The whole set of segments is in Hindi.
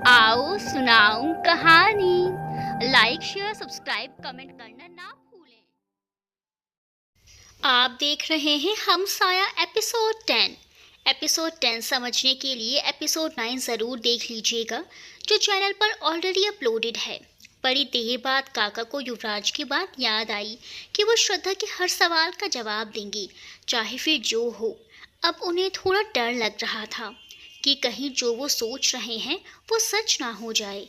आओ सुनाऊं कहानी। लाइक शेयर सब्सक्राइब कमेंट करना ना भूलें। आप देख रहे हैं हम साया एपिसोड 10। एपिसोड 10 समझने के लिए एपिसोड 9 ज़रूर देख लीजिएगा, जो चैनल पर ऑलरेडी अपलोडेड है। बड़ी देर बाद काका को युवराज की बात याद आई कि वो श्रद्धा के हर सवाल का जवाब देंगे, चाहे फिर जो हो। अब उन्हें थोड़ा डर लग रहा था कि कहीं जो वो सोच रहे हैं वो सच ना हो जाए।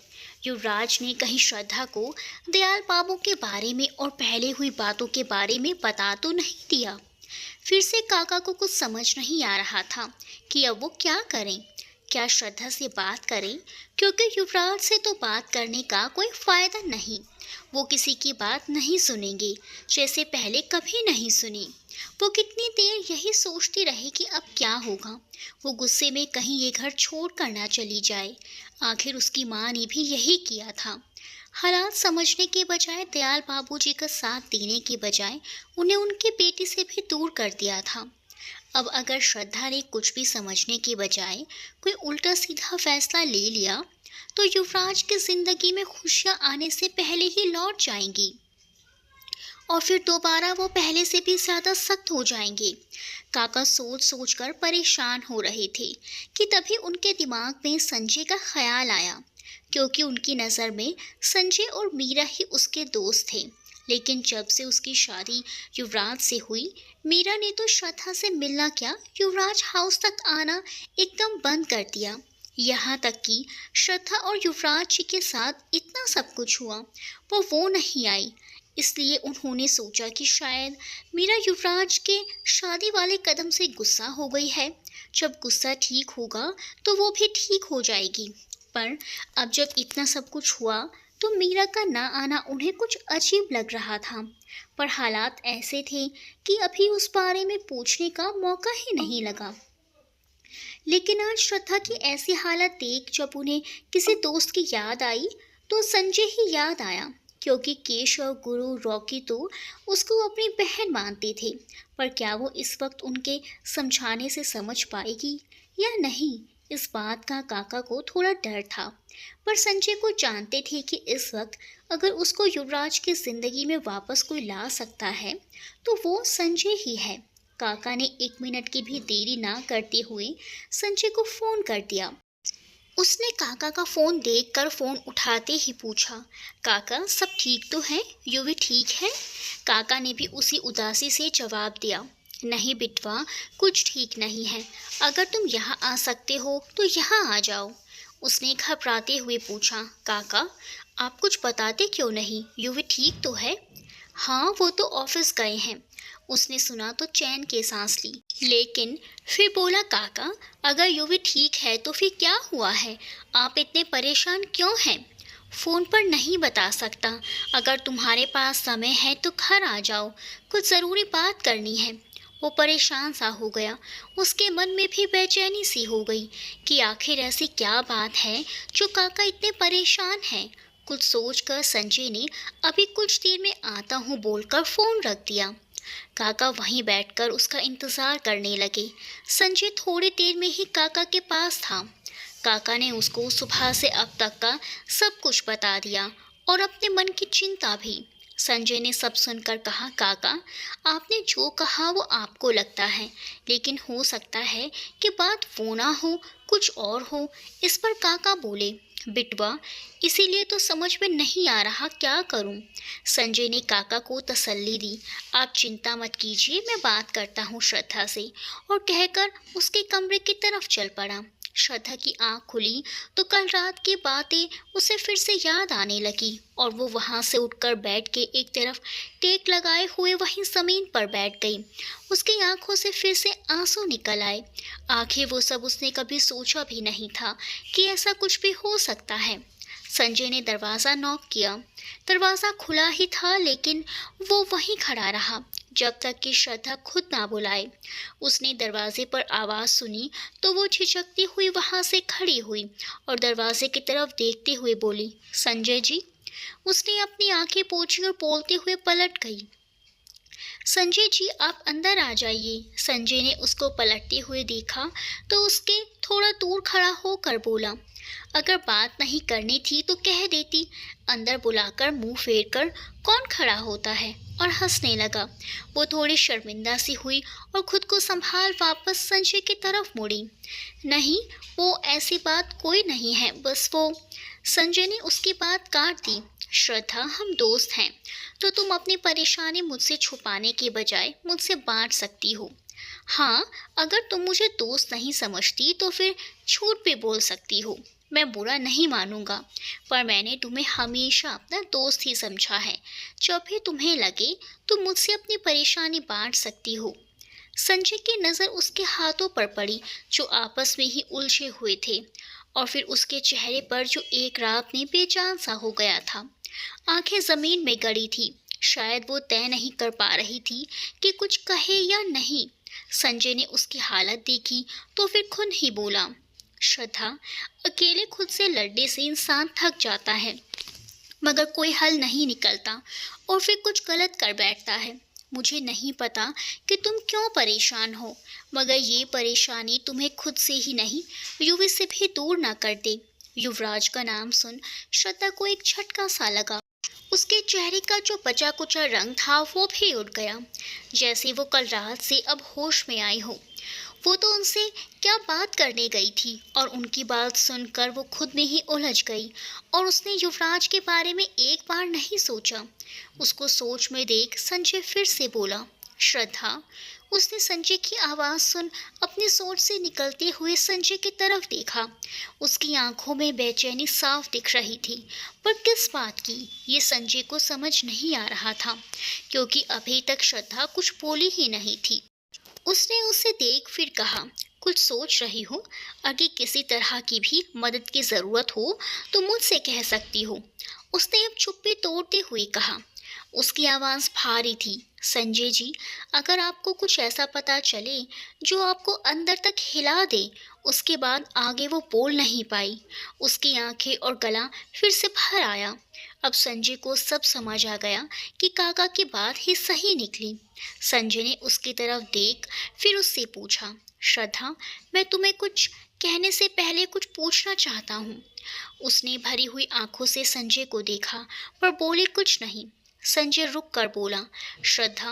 युवराज ने कहीं श्रद्धा को दयाल बाबू के बारे में और पहले हुई बातों के बारे में बता तो नहीं दिया। फिर से काका को कुछ समझ नहीं आ रहा था कि अब वो क्या करें। क्या श्रद्धा से बात करें, क्योंकि युवराज से तो बात करने का कोई फायदा नहीं। वो किसी की बात नहीं सुनेंगे, जैसे पहले कभी नहीं सुनी। वो कितनी देर यही सोचती रही कि अब क्या होगा। वो गुस्से में कहीं ये घर छोड़ कर ना चली जाए। आखिर उसकी माँ ने भी यही किया था। हालात समझने के बजाय, दयाल बाबूजी का साथ देने के बजाय उन्हें उनकी बेटी से भी दूर कर दिया था। अब अगर श्रद्धा ने कुछ भी समझने के बजाय कोई उल्टा सीधा फैसला ले लिया, तो युवराज की जिंदगी में खुशियां आने से पहले ही लौट जाएंगी और फिर दोबारा वो पहले से भी ज्यादा सख्त हो जाएंगे। काका सोच सोच कर परेशान हो रहे थे कि तभी उनके दिमाग में संजय का ख्याल आया, क्योंकि उनकी नज़र में संजय और मीरा ही उसके दोस्त थे। लेकिन जब से उसकी शादी युवराज से हुई, मीरा ने तो श्रद्धा से मिलना क्या, युवराज हाउस तक आना एकदम बंद कर दिया। यहाँ तक कि श्रद्धा और युवराज जी के साथ इतना सब कुछ हुआ, वो नहीं आई। इसलिए उन्होंने सोचा कि शायद मीरा युवराज के शादी वाले कदम से गुस्सा हो गई है। जब गुस्सा ठीक होगा तो वो भी ठीक हो जाएगी। पर अब जब इतना सब कुछ हुआ तो मीरा का ना आना उन्हें कुछ अजीब लग रहा था। पर हालात ऐसे थे कि अभी उस बारे में पूछने का मौका ही नहीं लगा। लेकिन आज श्रद्धा की ऐसी हालत देख जब उन्हें किसी दोस्त की याद आई, तो संजय ही याद आया, क्योंकि केशव, गुरु, रॉकी तो उसको अपनी बहन मानते थे। पर क्या वो इस वक्त उनके समझाने से समझ पाएगी या नहीं, इस बात का काका को थोड़ा डर था। पर संजय को जानते थे कि इस वक्त अगर उसको युवराज की जिंदगी में वापस कोई ला सकता है तो वो संजय ही है। काका ने 1 मिनट की भी देरी ना करते हुए संजय को फोन कर दिया। उसने काका का फोन देखकर फोन उठाते ही पूछा, काका सब ठीक तो है, युवी ठीक है? काका ने भी उसी उदासी से जवाब दिया, नहीं बिटवा, कुछ ठीक नहीं है। अगर तुम यहाँ आ सकते हो तो यहाँ आ जाओ। उसने घबराते हुए पूछा, काका आप कुछ बताते क्यों नहीं, युवी ठीक तो है? हाँ वो तो ऑफिस गए हैं। उसने सुना तो चैन के सांस ली, लेकिन फिर बोला, काका अगर युवी ठीक है तो फिर क्या हुआ है, आप इतने परेशान क्यों हैं? फोन पर नहीं बता सकता। अगर तुम्हारे पास समय है तो घर आ जाओ, कुछ ज़रूरी बात करनी है। वो परेशान सा हो गया। उसके मन में भी बेचैनी सी हो गई कि आखिर ऐसी क्या बात है जो काका इतने परेशान हैं। कुछ सोचकर संजय ने अभी कुछ देर में आता हूँ बोलकर फोन रख दिया। काका वहीं बैठकर उसका इंतजार करने लगे। संजय थोड़ी देर में ही काका के पास था। काका ने उसको सुबह से अब तक का सब कुछ बता दिया और अपने मन की चिंता भी। संजय ने सब सुनकर कहा, काका आपने जो कहा वो आपको लगता है, लेकिन हो सकता है कि बात वो ना हो, कुछ और हो। इस पर काका बोले, बिटवा इसीलिए तो समझ में नहीं आ रहा क्या करूं। संजय ने काका को तसल्ली दी, आप चिंता मत कीजिए, मैं बात करता हूँ श्रद्धा से, और कहकर उसके कमरे की तरफ चल पड़ा। श्रद्धा की आंख खुली तो कल रात की बातें उसे फिर से याद आने लगी और वो वहां से उठकर बेड के एक तरफ टेक लगाए हुए वहीं जमीन पर बैठ गई। उसकी आंखों से फिर से आंसू निकल आए। आखिर वो सब उसने कभी सोचा भी नहीं था कि ऐसा कुछ भी हो सकता है। संजय ने दरवाज़ा नॉक किया। दरवाज़ा खुला ही था, लेकिन वो वहीं खड़ा रहा जब तक कि श्रद्धा खुद ना बुलाए। उसने दरवाजे पर आवाज़ सुनी तो वो झिझकती हुई वहां से खड़ी हुई और दरवाजे की तरफ देखते हुए बोली, संजय जी। उसने अपनी आंखें पोंछी और बोलते हुए पलट गई, संजय जी आप अंदर आ जाइए। संजय ने उसको पलटते हुए देखा तो उसके थोड़ा दूर खड़ा होकर बोला, अगर बात नहीं करनी थी तो कह देती। अंदर बुलाकर मुंह फेर कर कौन खड़ा होता है, और हंसने लगा। वो थोड़ी शर्मिंदा सी हुई और खुद को संभाल वापस संजय की तरफ मुड़ी। नहीं, वो ऐसी बात कोई नहीं है, बस वो। संजय ने उसकी बात काट दी। श्रद्धा, हम दोस्त हैं, तो तुम अपनी परेशानी मुझसे छुपाने के बजाय मुझसे बांट सकती हो। हाँ, अगर तुम मुझे दोस्त नहीं समझती तो फिर झूठ भी बोल सकती हो, मैं बुरा नहीं मानूंगा। पर मैंने तुम्हें हमेशा अपना दोस्त ही समझा है। जब भी तुम्हें लगे तुम मुझसे अपनी परेशानी बांट सकती हो। संजय की नज़र उसके हाथों पर पड़ी जो आपस में ही उलझे हुए थे, और फिर उसके चेहरे पर जो एक रात में बेजान सा हो गया था। आंखें जमीन में गड़ी थी। शायद वो तय नहीं कर पा रही थी कि कुछ कहे या नहीं। संजय ने उसकी हालत देखी तो फिर खुद ही बोला, श्रद्धा, अकेले खुद से लड़ने से इंसान थक जाता है, मगर कोई हल नहीं निकलता और फिर कुछ गलत कर बैठता है। मुझे नहीं पता कि तुम क्यों परेशान हो, मगर ये परेशानी तुम्हें खुद से ही नहीं, युवी से भी दूर ना कर दे। युवराज का नाम सुन श्रद्धा को एक झटका सा लगा। उसके चेहरे का जो बचा कुचा रंग था वो भी उड़ गया, जैसे वो कल रात से अब होश में आई हो। वो तो उनसे क्या बात करने गई थी, और उनकी बात सुनकर वो खुद में ही उलझ गई, और उसने युवराज के बारे में एक बार नहीं सोचा। उसको सोच में देख संजय फिर से बोला, श्रद्धा। उसने संजय की आवाज़ सुन अपनी सोच से निकलते हुए संजय की तरफ देखा। उसकी आंखों में बेचैनी साफ दिख रही थी, पर किस बात की ये संजय को समझ नहीं आ रहा था, क्योंकि अभी तक श्रद्धा कुछ बोली ही नहीं थी। उसने उसे देख फिर कहा, कुछ सोच रही हो? अगर किसी तरह की भी मदद की ज़रूरत हो तो मुझसे कह सकती हो। उसने अब चुप्पी तोड़ते हुए कहा। उसकी आवाज़ भारी थी। संजय जी, अगर आपको कुछ ऐसा पता चले जो आपको अंदर तक हिला दे। उसके बाद आगे वो बोल नहीं पाई। उसकी आंखें और गला फिर से भर आया। अब संजय को सब समझ आ गया कि काका की बात ही सही निकली। संजय ने उसकी तरफ देख फिर उससे पूछा, श्रद्धा, मैं तुम्हें कुछ कहने से पहले कुछ पूछना चाहता हूँ। उसने भरी हुई आंखों से संजय को देखा, पर बोले कुछ नहीं। संजय रुक कर बोला, श्रद्धा,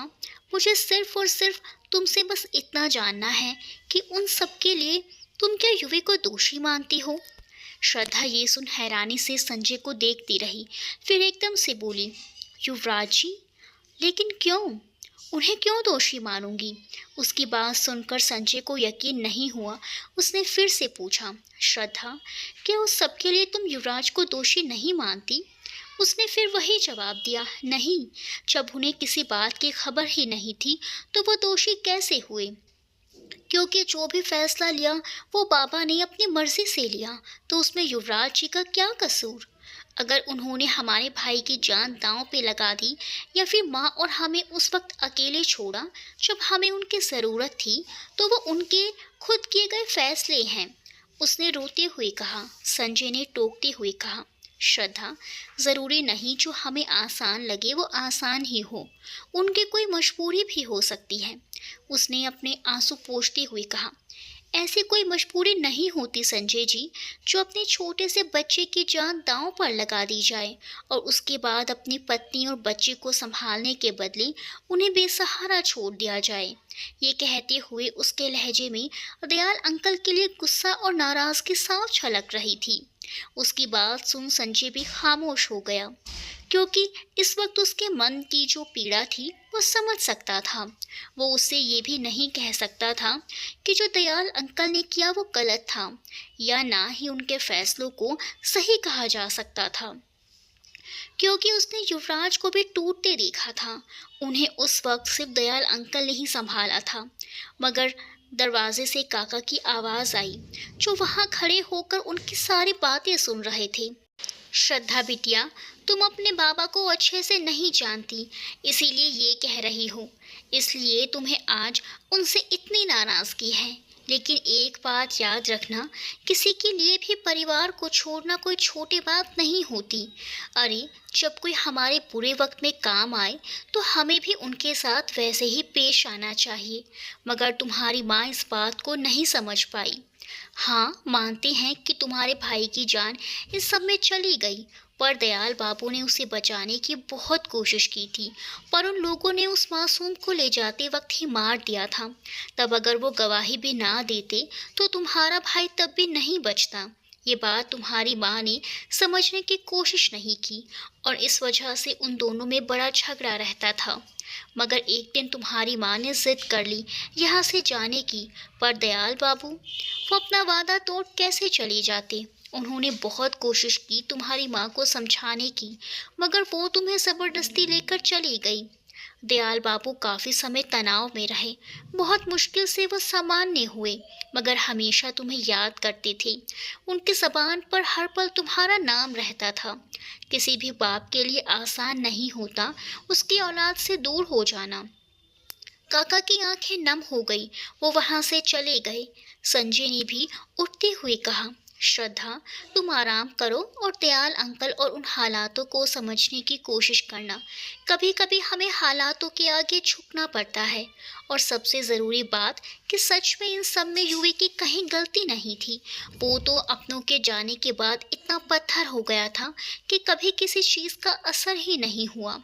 मुझे सिर्फ और सिर्फ तुमसे बस इतना जानना है कि उन सब के लिए तुम क्या युवी को दोषी मानती हो? श्रद्धा ये सुन हैरानी से संजय को देखती रही, फिर एकदम से बोली, युवराज जी, लेकिन क्यों? उन्हें क्यों दोषी मानूंगी? उसकी बात सुनकर संजय को यकीन नहीं हुआ। उसने फिर से पूछा, श्रद्धा, क्या उस सबके लिए तुम युवराज को दोषी नहीं मानती? उसने फिर वही जवाब दिया, नहीं। जब उन्हें किसी बात की खबर ही नहीं थी तो वो दोषी कैसे हुए? क्योंकि जो भी फैसला लिया वो बाबा ने अपनी मर्जी से लिया, तो उसमें युवराज जी का क्या कसूर? अगर उन्होंने हमारे भाई की जान दांव पे लगा दी, या फिर माँ और हमें उस वक्त अकेले छोड़ा जब हमें उनकी ज़रूरत थी, तो वो उनके खुद किए गए फैसले हैं। उसने रोते हुए कहा। संजय ने टोकते हुए कहा, श्रद्धा, ज़रूरी नहीं जो हमें आसान लगे वो आसान ही हो, उनकी कोई मजबूरी भी हो सकती है। उसने अपने आंसू पोंछते हुए कहा, ऐसी कोई मजबूरी नहीं होती संजय जी, जो अपने छोटे से बच्चे की जान दांव पर लगा दी जाए और उसके बाद अपनी पत्नी और बच्चे को संभालने के बदले उन्हें बेसहारा छोड़ दिया जाए। ये कहते हुए उसके लहजे में दयाल अंकल के लिए गुस्सा और नाराज़गी साफ झलक रही थी। उसकी बात सुन संजय भी खामोश हो गया, क्योंकि इस वक्त उसके मन की जो पीड़ा थी वो समझ सकता था। वो उससे ये भी नहीं कह सकता था कि जो दयाल अंकल ने किया वो गलत था, या ना ही उनके फैसलों को सही कहा जा सकता था, क्योंकि उसने युवराज को भी टूटते देखा था। उन्हें उस वक्त सिर्फ दयाल अंकल ने ही संभाला था, मगर दरवाजे से काका की आवाज़ आई, जो वहाँ खड़े होकर उनकी सारी बातें सुन रहे थे। श्रद्धा बिटिया, तुम अपने बाबा को अच्छे से नहीं जानती, इसीलिए ये कह रही हो, इसलिए तुम्हें आज उनसे इतनी नाराज़गी है। लेकिन एक बात याद रखना, किसी के लिए भी परिवार को छोड़ना कोई छोटी बात नहीं होती। अरे, जब कोई हमारे बुरे वक्त में काम आए तो हमें भी उनके साथ वैसे ही पेश आना चाहिए, मगर तुम्हारी माँ इस बात को नहीं समझ पाई। हाँ, मानते हैं कि तुम्हारे भाई की जान इस सब में चली गई, पर दयाल बाबू ने उसे बचाने की बहुत कोशिश की थी, पर उन लोगों ने उस मासूम को ले जाते वक्त ही मार दिया था। तब अगर वो गवाही भी ना देते, तो तुम्हारा भाई तब भी नहीं बचता। ये बात तुम्हारी माँ ने समझने की कोशिश नहीं की और इस वजह से उन दोनों में बड़ा झगड़ा रहता था। मगर एक दिन तुम्हारी माँ ने जिद कर ली यहाँ से जाने की, पर दयाल बाबू वो अपना वादा तोड़ कैसे चले जाते। उन्होंने बहुत कोशिश की तुम्हारी माँ को समझाने की, मगर वो तुम्हें जबरदस्ती लेकर चली गई। दयाल बाबू काफी समय तनाव में रहे, बहुत मुश्किल से वो सामान्य हुए, मगर हमेशा तुम्हें याद करते थे। उनकी जबान पर हर पल तुम्हारा नाम रहता था। किसी भी बाप के लिए आसान नहीं होता उसकी औलाद से दूर हो जाना। काका की आंखें नम हो गई, वो वहां से चले गए। संजय ने भी उठते हुए कहा, श्रद्धा, तुम आराम करो और दयाल अंकल और उन हालातों को समझने की कोशिश करना। कभी कभी हमें हालातों के आगे झुकना पड़ता है। और सबसे ज़रूरी बात कि सच में इन सब में युवी की कहीं गलती नहीं थी। वो तो अपनों के जाने के बाद इतना पत्थर हो गया था कि कभी किसी चीज़ का असर ही नहीं हुआ।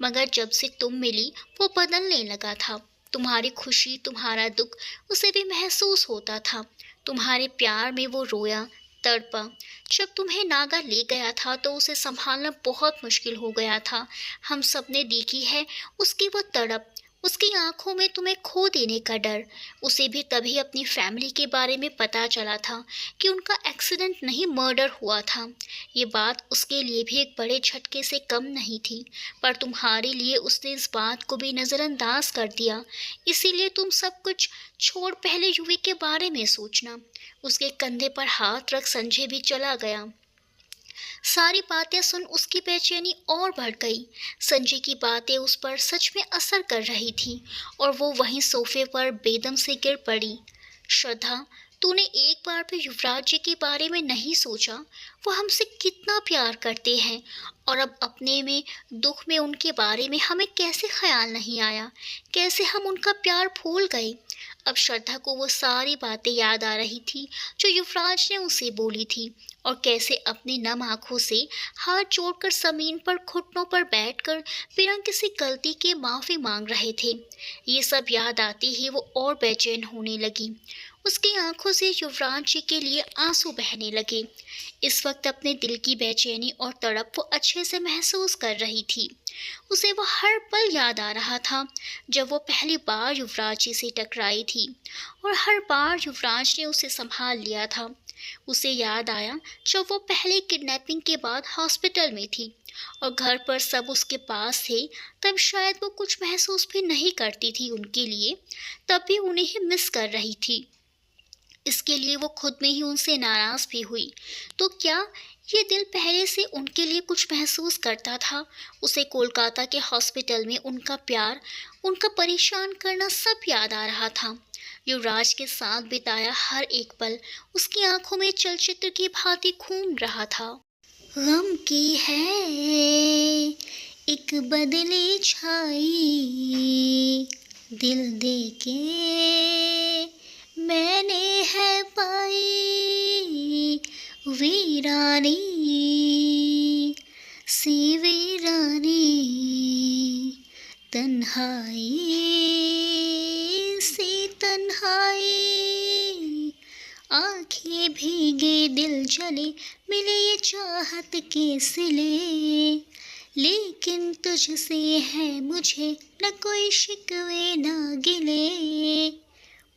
मगर जब से तुम मिली वो बदलने लगा था। तुम्हारी खुशी, तुम्हारा दुख उसे भी महसूस होता था। तुम्हारे प्यार में वो रोया, तड़पा। जब तुम्हें नागा ले गया था तो उसे संभालना बहुत मुश्किल हो गया था। हम सब ने देखी है उसकी वो तड़प, उसकी आंखों में तुम्हें खो देने का डर। उसे भी तभी अपनी फैमिली के बारे में पता चला था कि उनका एक्सीडेंट नहीं, मर्डर हुआ था। ये बात उसके लिए भी एक बड़े झटके से कम नहीं थी, पर तुम्हारे लिए उसने इस बात को भी नज़रअंदाज कर दिया। इसीलिए तुम सब कुछ छोड़ पहले युवी के बारे में सोचना। उसके कंधे पर हाथ रख संजय भी चला गया। सारी बातें सुन उसकी बेचैनी और बढ़ गई। संजय की बातें उस पर सच में असर कर रही थी और वो वहीं सोफे पर बेदम से गिर पड़ी। श्रद्धा, तूने एक बार भी युवराज जी के बारे में नहीं सोचा? वो हमसे कितना प्यार करते हैं और अब अपने में दुख में उनके बारे में हमें कैसे ख्याल नहीं आया, कैसे हम उनका प्यार भूल गए। अब श्रद्धा को वो सारी बातें याद आ रही थी जो युवराज ने उसे बोली थी, और कैसे अपनी नम आंखों से हाथ जोड़कर जमीन पर घुटनों पर बैठकर बिना किसी गलती के माफी मांग रहे थे। ये सब याद आते ही वो और बेचैन होने लगी। उसकी आंखों से युवराज जी के लिए आंसू बहने लगे। इस वक्त अपने दिल की बेचैनी और तड़प वो अच्छे से महसूस कर रही थी। उसे वो हर पल याद आ रहा था जब वो पहली बार युवराज जी से टकराई थी, और हर बार युवराज ने उसे संभाल लिया था। उसे याद आया जब वो पहले किडनैपिंग के बाद हॉस्पिटल में थी और घर पर सब उसके पास थे, तब शायद वो कुछ महसूस भी नहीं करती थी उनके लिए, तब भी उन्हें ही मिस कर रही थी। इसके लिए वो खुद में ही उनसे नाराज़ भी हुई। तो क्या ये दिल पहले से उनके लिए कुछ महसूस करता था? उसे कोलकाता के हॉस्पिटल में उनका प्यार, उनका परेशान करना सब याद आ रहा था। युवराज के साथ बिताया हर एक पल उसकी आंखों में चलचित्र की भांति घूम रहा था। गम की है एक बदली छाई, दिल दे के मैंने है पाई, वीरानी सी वीरानी, तन्हाई सी तन्हाई। आँखें भीगे दिल जले, मिले ये चाहत के सिले, लेकिन तुझसे है मुझे न कोई शिकवे न गिले।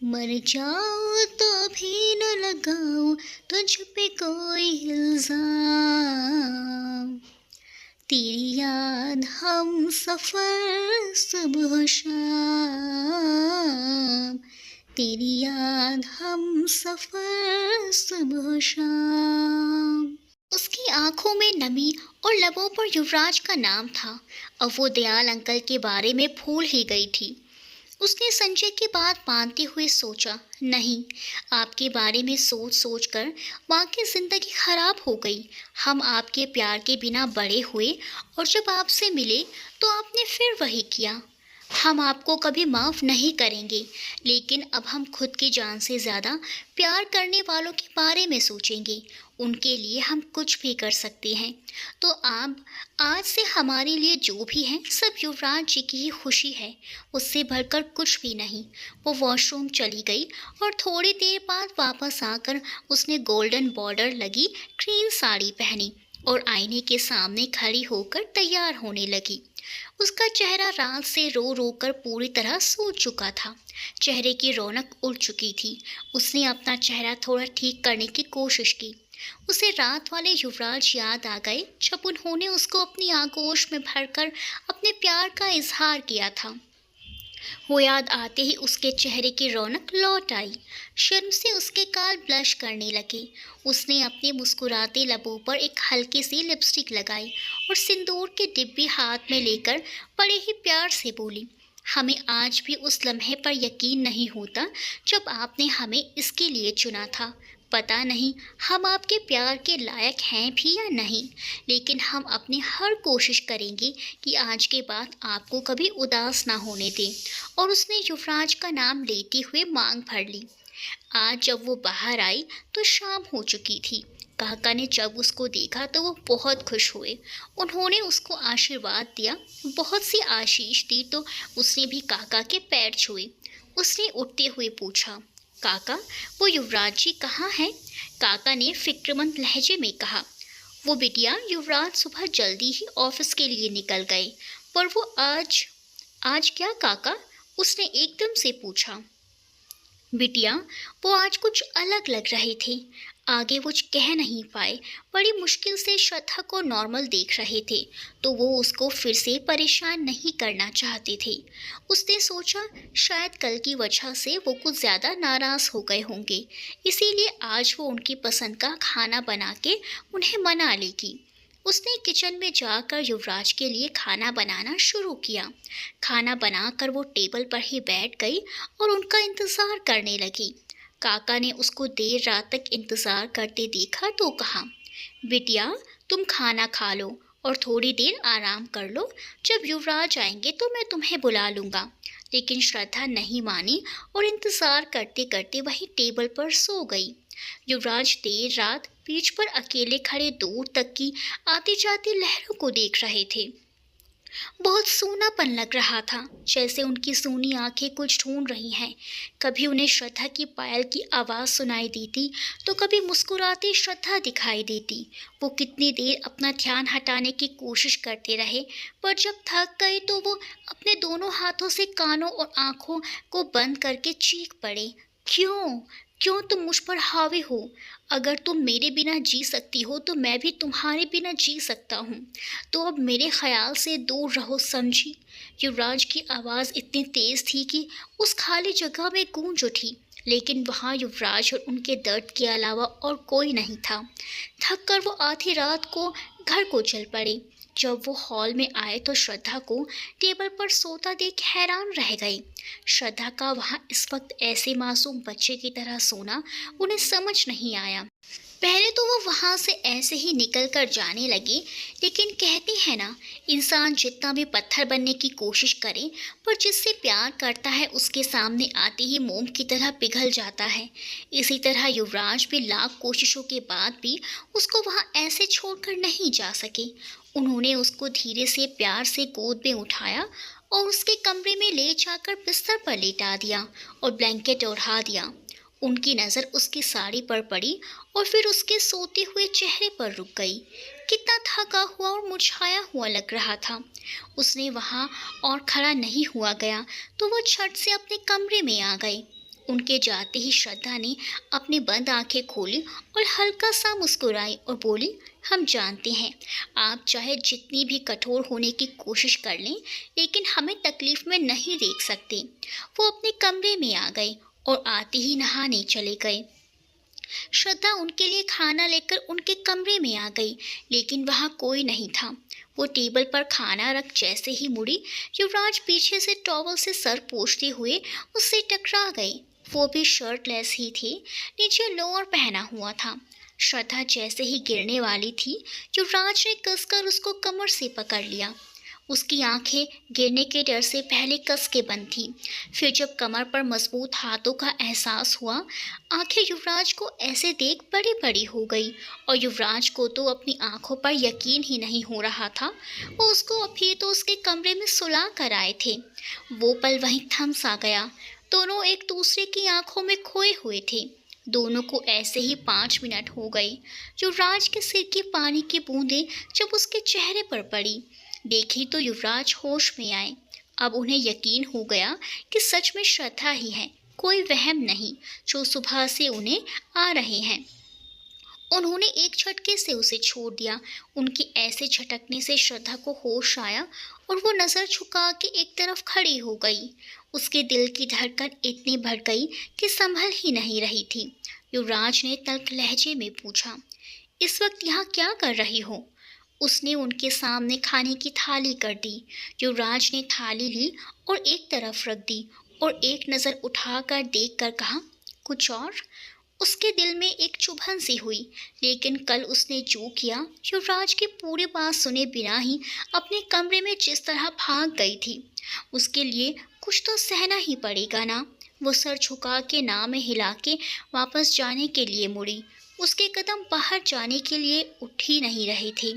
मर जाऊँ तो भी न लगाऊँ तुझ पे कोई इल्जाम, तेरी याद हम सफ़र सुबह शाम, तेरी याद हम सफ़र सुबह शाम। उसकी आंखों में नमी और लबों पर युवराज का नाम था। अब वो दयाल अंकल के बारे में भूल ही गई थी। उसने संजय की बात मानते हुए सोचा, नहीं, आपके बारे में सोच सोच कर माँ की ज़िंदगी खराब हो गई। हम आपके प्यार के बिना बड़े हुए और जब आपसे मिले तो आपने फिर वही किया। हम आपको कभी माफ़ नहीं करेंगे, लेकिन अब हम खुद की जान से ज़्यादा प्यार करने वालों के बारे में सोचेंगे। उनके लिए हम कुछ भी कर सकते हैं। तो आप आज से हमारे लिए जो भी है सब युवराज जी की ही खुशी है, उससे बढ़कर कुछ भी नहीं। वो वॉशरूम चली गई और थोड़ी देर बाद वापस आकर उसने गोल्डन बॉर्डर लगी ग्रीन साड़ी पहनी और आईने के सामने खड़ी होकर तैयार होने लगी। उसका चेहरा रात से रो रो कर पूरी तरह सूज चुका था। चेहरे की रौनक उड़ चुकी थी। उसने अपना चेहरा थोड़ा ठीक करने की कोशिश की। उसे रात वाले युवराज याद आ गए जब उन्होंने उसको अपनी आगोश में भरकर अपने प्यार का इजहार किया था। वो याद आते ही उसके चेहरे की रौनक लौट आई। शर्म से उसके गाल ब्लश करने लगे। उसने अपने मुस्कुराते लबों पर एक हल्की सी लिपस्टिक लगाई और सिंदूर के डिब्बी हाथ में लेकर बड़े ही प्यार से बोली, हमें आज भी उस लम्हे पर यकीन नहीं होता जब आपने हमें इसके लिए चुना था। पता नहीं हम आपके प्यार के लायक हैं भी या नहीं, लेकिन हम अपनी हर कोशिश करेंगे कि आज के बाद आपको कभी उदास ना होने दें। और उसने युवराज का नाम लेते हुए मांग भर ली। आज जब वो बाहर आई तो शाम हो चुकी थी। काका ने जब उसको देखा तो वो बहुत खुश हुए। उन्होंने उसको आशीर्वाद दिया, बहुत सी आशीष दी तो उसने भी काका के पैर छुए। उसने उठते हुए पूछा, काका वो युवराज जी कहाँ हैं? काका ने फिक्रमंद लहजे में कहा, वो बिटिया युवराज सुबह जल्दी ही ऑफिस के लिए निकल गए, पर वो आज आज क्या काका? उसने एकदम से पूछा। बिटिया वो आज कुछ अलग लग रहे थे। आगे वो कह नहीं पाए। बड़ी मुश्किल से श्रद्धा को नॉर्मल देख रहे थे, तो वो उसको फिर से परेशान नहीं करना चाहते थे। उसने सोचा शायद कल की वजह से वो कुछ ज़्यादा नाराज़ हो गए होंगे, इसीलिए आज वो उनकी पसंद का खाना बना के उन्हें मना लेगी। उसने किचन में जाकर युवराज के लिए खाना बनाना शुरू किया। खाना बनाकर वो टेबल पर ही बैठ गई और उनका इंतज़ार करने लगी। काका ने उसको देर रात तक इंतज़ार करते देखा तो कहा, बिटिया तुम खाना खा लो और थोड़ी देर आराम कर लो। जब युवराज आएंगे तो मैं तुम्हें बुला लूँगा। लेकिन श्रद्धा नहीं मानी और इंतज़ार करते करते वही टेबल पर सो गई। युवराज देर रात बीच पर अकेले खड़े दूर तक की आती जाती लहरों को देख रहे थे। बहुत सूनापन लग रहा था, जैसे उनकी सूनी आंखें कुछ ढूंढ रही हैं। कभी उन्हें श्रद्धा की पायल की आवाज़ सुनाई देती तो कभी मुस्कुराती श्रद्धा दिखाई देती। वो कितनी देर अपना ध्यान हटाने की कोशिश करते रहे, पर जब थक गए तो वो अपने दोनों हाथों से कानों और आंखों को बंद करके चीख पड़े, क्यों क्यों तुम मुझ पर हावी हो? अगर तुम मेरे बिना जी सकती हो तो मैं भी तुम्हारे बिना जी सकता हूँ। तो अब मेरे ख्याल से दूर रहो, समझी? युवराज की आवाज़ इतनी तेज़ थी कि उस खाली जगह में गूंज उठी, लेकिन वहाँ युवराज और उनके दर्द के अलावा और कोई नहीं था। थक कर वो आधी रात को घर को चल पड़े। जब वो हॉल में आए तो श्रद्धा को टेबल पर सोता देख हैरान रह गए। श्रद्धा का वहाँ इस वक्त ऐसे मासूम बच्चे की तरह सोना उन्हें समझ नहीं आया। पहले तो वो वहाँ से ऐसे ही निकल कर जाने लगे, लेकिन कहते हैं ना, इंसान जितना भी पत्थर बनने की कोशिश करे पर जिससे प्यार करता है उसके सामने आते ही मोम की तरह पिघल जाता है। इसी तरह युवराज भी लाख कोशिशों के बाद भी उसको वहाँ ऐसे छोड़कर नहीं जा सके। उन्होंने उसको धीरे से प्यार से गोद में उठाया और उसके कमरे में ले जाकर बिस्तर पर लेटा दिया और ब्लैंकेट ओढ़ा दिया। उनकी नज़र उसकी साड़ी पर पड़ी और फिर उसके सोते हुए चेहरे पर रुक गई। कितना थका हुआ और मुरझाया हुआ लग रहा था। उसने वहाँ और खड़ा नहीं हुआ गया तो वो झट से अपने कमरे में आ गए। उनके जाते ही श्रद्धा ने अपनी बंद आंखें खोली और हल्का सा मुस्कुराई और बोली, हम जानते हैं आप चाहे जितनी भी कठोर होने की कोशिश कर लें, लेकिन हमें तकलीफ़ में नहीं देख सकते। वो अपने कमरे में आ गए और आते ही नहाने चले गए। श्रद्धा उनके लिए खाना लेकर उनके कमरे में आ गई, लेकिन वहाँ कोई नहीं था। वो टेबल पर खाना रख जैसे ही मुड़ी, युवराज पीछे से टॉवल से सर पोंछते हुए उससे टकरा गए। वो भी शर्टलेस ही थे, नीचे लोअर पहना हुआ था। श्रद्धा जैसे ही गिरने वाली थी, युवराज ने कसकर उसको कमर से पकड़ लिया। उसकी आंखें गिरने के डर से पहले कस के बंद थी, फिर जब कमर पर मजबूत हाथों का एहसास हुआ, आंखें युवराज को ऐसे देख बड़ी बड़ी हो गई और युवराज को तो अपनी आंखों पर यकीन ही नहीं हो रहा था। वो उसको अभी तो उसके कमरे में सुला कर आए थे। वो पल वहीं थम सा गया। दोनों एक दूसरे की आंखों में खोए हुए थे। दोनों को ऐसे ही 5 मिनट हो गए। युवराज के सिर की पानी की बूंदें जब उसके चेहरे पर पड़ी, देखी तो युवराज होश में आए। अब उन्हें यकीन हो गया कि सच में श्रद्धा ही है, कोई वहम नहीं जो सुबह से उन्हें आ रहे हैं। उन्होंने एक झटके से उसे छोड़ दिया। उनके ऐसे झटकने से श्रद्धा को होश आया और वो नज़र झुका के एक तरफ खड़ी हो गई। उसके दिल की धड़कन इतनी बढ़ गई कि संभल ही नहीं रही थी। युवराज ने तल्ख लहजे में पूछा, इस वक्त यहाँ क्या कर रही हो? उसने उनके सामने खाने की थाली कर दी। युवराज ने थाली ली और एक तरफ रख दी और एक नज़र उठाकर देखकर कहा, कुछ और? उसके दिल में एक चुभन सी हुई, लेकिन कल उसने जो किया, युवराज की पूरी बात सुने बिना ही अपने कमरे में जिस तरह भाग गई थी, उसके लिए कुछ तो सहना ही पड़ेगा ना। वो सर झुका के ना में हिला के वापस जाने के लिए मुड़ी। उसके कदम बाहर जाने के लिए उठ ही नहीं रहे थे।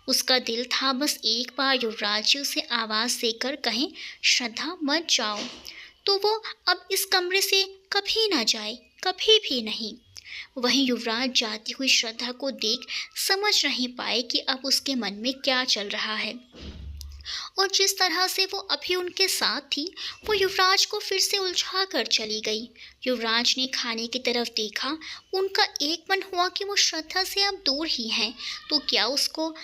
उसका दिल था बस एक बार युवराज जी उसे आवाज़ देकर कहें, श्रद्धा मत जाओ। तो वो अब इस कमरे से कभी ना जाए, कभी भी नहीं। वहीं युवराज जाती हुई श्रद्धा को देख समझ नहीं पाए कि अब उसके मन में क्या चल रहा है, और जिस तरह से वो अभी उनके साथ थी, वो युवराज को फिर से उलझा कर चली गई। युवराज ने खाने की तरफ देखा। उनका एक मन हुआ कि वो श्रद्धा से अब दूर ही हैं, तो क्या उसको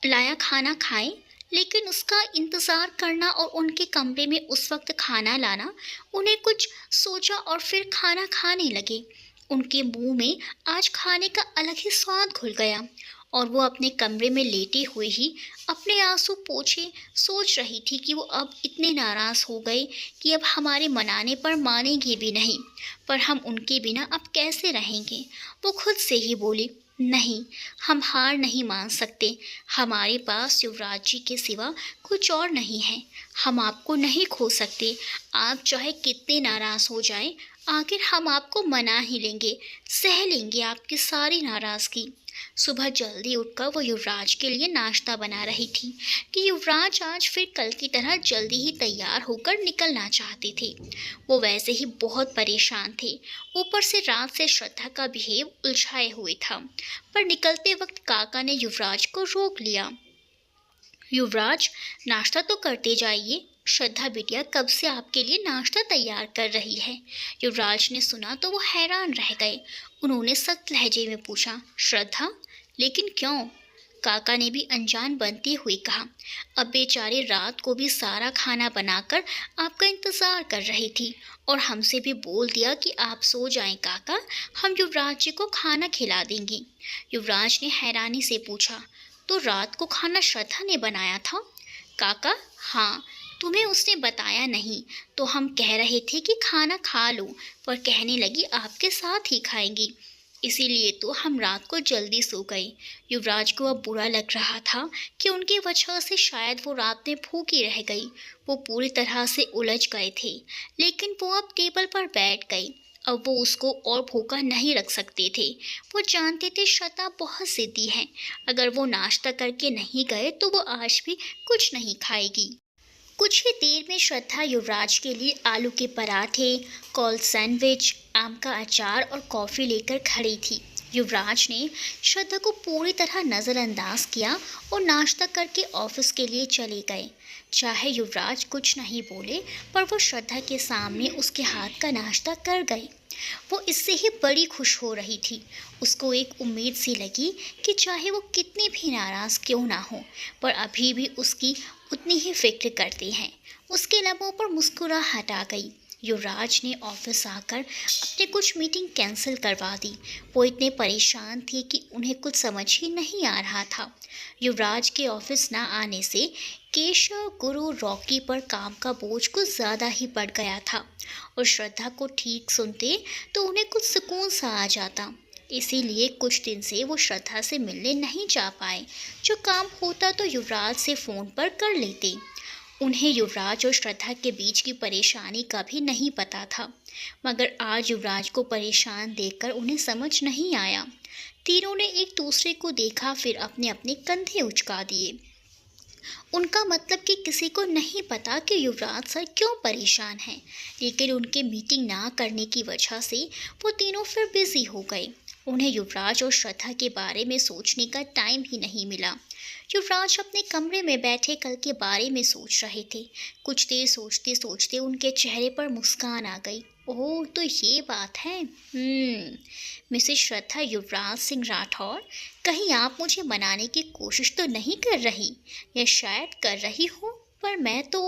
लाया खाना खाएं, लेकिन उसका इंतज़ार करना और उनके कमरे में उस वक्त खाना लाना, उन्हें कुछ सोचा और फिर खाना खाने लगे। उनके मुंह में आज खाने का अलग ही स्वाद घुल गया और वो अपने कमरे में लेटे हुए ही अपने आंसू पोंछे सोच रही थी कि वो अब इतने नाराज़ हो गए कि अब हमारे मनाने पर मानेंगे भी नहीं, पर हम उनके बिना अब कैसे रहेंगे। वो खुद से ही बोली, नहीं, हम हार नहीं मान सकते। हमारे पास युवराज जी के सिवा कुछ और नहीं है। हम आपको नहीं खो सकते। आप चाहे कितने नाराज़ हो जाएं, आखिर हम आपको मना ही लेंगे, सह लेंगे आपकी सारी नाराज़गी। सुबह जल्दी उठकर वो युवराज के लिए नाश्ता बना रही थी कि युवराज आज फिर कल की तरह जल्दी ही तैयार होकर निकलना चाहते थे। वो वैसे ही बहुत परेशान थे, ऊपर से रात से श्रद्धा का बिहेव उलझाए हुए था। पर निकलते वक्त काका ने युवराज को रोक लिया। युवराज, नाश्ता तो करते जाइए, श्रद्धा बिटिया कब से आपके लिए नाश्ता तैयार कर रही है। युवराज ने सुना तो वो हैरान रह गए। उन्होंने सख्त लहजे में पूछा, श्रद्धा, लेकिन क्यों? काका ने भी अनजान बनते हुए कहा, अब बेचारे रात को भी सारा खाना बनाकर आपका इंतज़ार कर रही थी और हमसे भी बोल दिया कि आप सो जाएं काका, हम युवराज जी को खाना खिला देंगे। युवराज ने हैरानी से पूछा, तो रात को खाना श्रद्धा ने बनाया था? काका, हाँ, तुम्हें उसने बताया नहीं, तो हम कह रहे थे कि खाना खा लो, पर कहने लगी आपके साथ ही खाएंगी, इसीलिए तो हम रात को जल्दी सो गए। युवराज को अब बुरा लग रहा था कि उनकी वजह से शायद वो रात में भूखी रह गई। वो पूरी तरह से उलझ गए थे, लेकिन वो अब टेबल पर बैठ गई। अब वो उसको और भूखा नहीं रख सकते थे। वो जानते थे श्रद्धा बहुत ज़िद्दी है, अगर वो नाश्ता करके नहीं गए तो वो आज भी कुछ नहीं खाएगी। कुछ ही देर में श्रद्धा युवराज के लिए आलू के पराठे, कोल्ड सैंडविच, आम का अचार और कॉफ़ी लेकर खड़ी थी। युवराज ने श्रद्धा को पूरी तरह नज़रअंदाज किया और नाश्ता करके ऑफिस के लिए चले गए। चाहे युवराज कुछ नहीं बोले, पर वो श्रद्धा के सामने उसके हाथ का नाश्ता कर गए। वो इससे ही बड़ी खुश हो रही थी। उसको एक उम्मीद सी लगी कि चाहे वो कितनी भी नाराज़ क्यों ना हो, पर अभी भी उसकी उतनी ही फिक्र करते हैं। उसके लबों पर मुस्कुराहट आ गई। युवराज ने ऑफिस आकर अपने कुछ मीटिंग कैंसिल करवा दी। वो इतने परेशान थे कि उन्हें कुछ समझ ही नहीं आ रहा था। युवराज के ऑफिस ना आने से केशव, गुरु, रॉकी पर काम का बोझ कुछ ज़्यादा ही बढ़ गया था और श्रद्धा को ठीक सुनते तो उन्हें कुछ सुकून सा आ जाता। इसीलिए कुछ दिन से वो श्रद्धा से मिलने नहीं जा पाए। जो काम होता तो युवराज से फ़ोन पर कर लेते। उन्हें युवराज और श्रद्धा के बीच की परेशानी का भी नहीं पता था, मगर आज युवराज को परेशान देखकर उन्हें समझ नहीं आया। तीनों ने एक दूसरे को देखा, फिर अपने अपने कंधे उचका दिए। उनका मतलब कि किसी को नहीं पता कि युवराज सर क्यों परेशान हैं, लेकिन उनके मीटिंग ना करने की वजह से वो तीनों फिर बिजी हो गए। उन्हें युवराज और श्रद्धा के बारे में सोचने का टाइम ही नहीं मिला। युवराज अपने कमरे में बैठे कल के बारे में सोच रहे थे। कुछ देर सोचते सोचते उनके चेहरे पर मुस्कान आ गई। ओह, तो ये बात है। मिसेस श्रद्धा युवराज सिंह राठौर, कहीं आप मुझे मनाने की कोशिश तो नहीं कर रही, या शायद कर रही हो, पर मैं तो।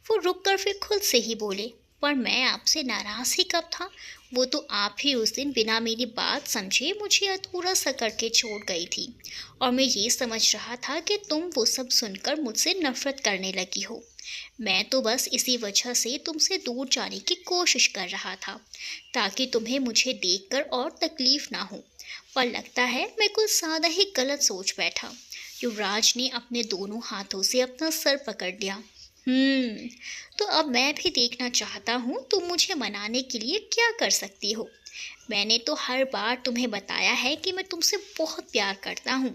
वो रुक कर फिर खुद से ही बोले, पर मैं आपसे नाराज़ ही कब था। वो तो आप ही उस दिन बिना मेरी बात समझे मुझे अधूरा सा करके छोड़ गई थी, और मैं ये समझ रहा था कि तुम वो सब सुनकर मुझसे नफरत करने लगी हो। मैं तो बस इसी वजह से तुमसे दूर जाने की कोशिश कर रहा था, ताकि तुम्हें मुझे देखकर और तकलीफ ना हो, पर लगता है मैं कुछ ज़्यादा ही गलत सोच बैठा। युवराज ने अपने दोनों हाथों से अपना सर पकड़ लिया। तो अब मैं भी देखना चाहता हूँ तुम मुझे मनाने के लिए क्या कर सकती हो। मैंने तो हर बार तुम्हें बताया है कि मैं तुमसे बहुत प्यार करता हूँ,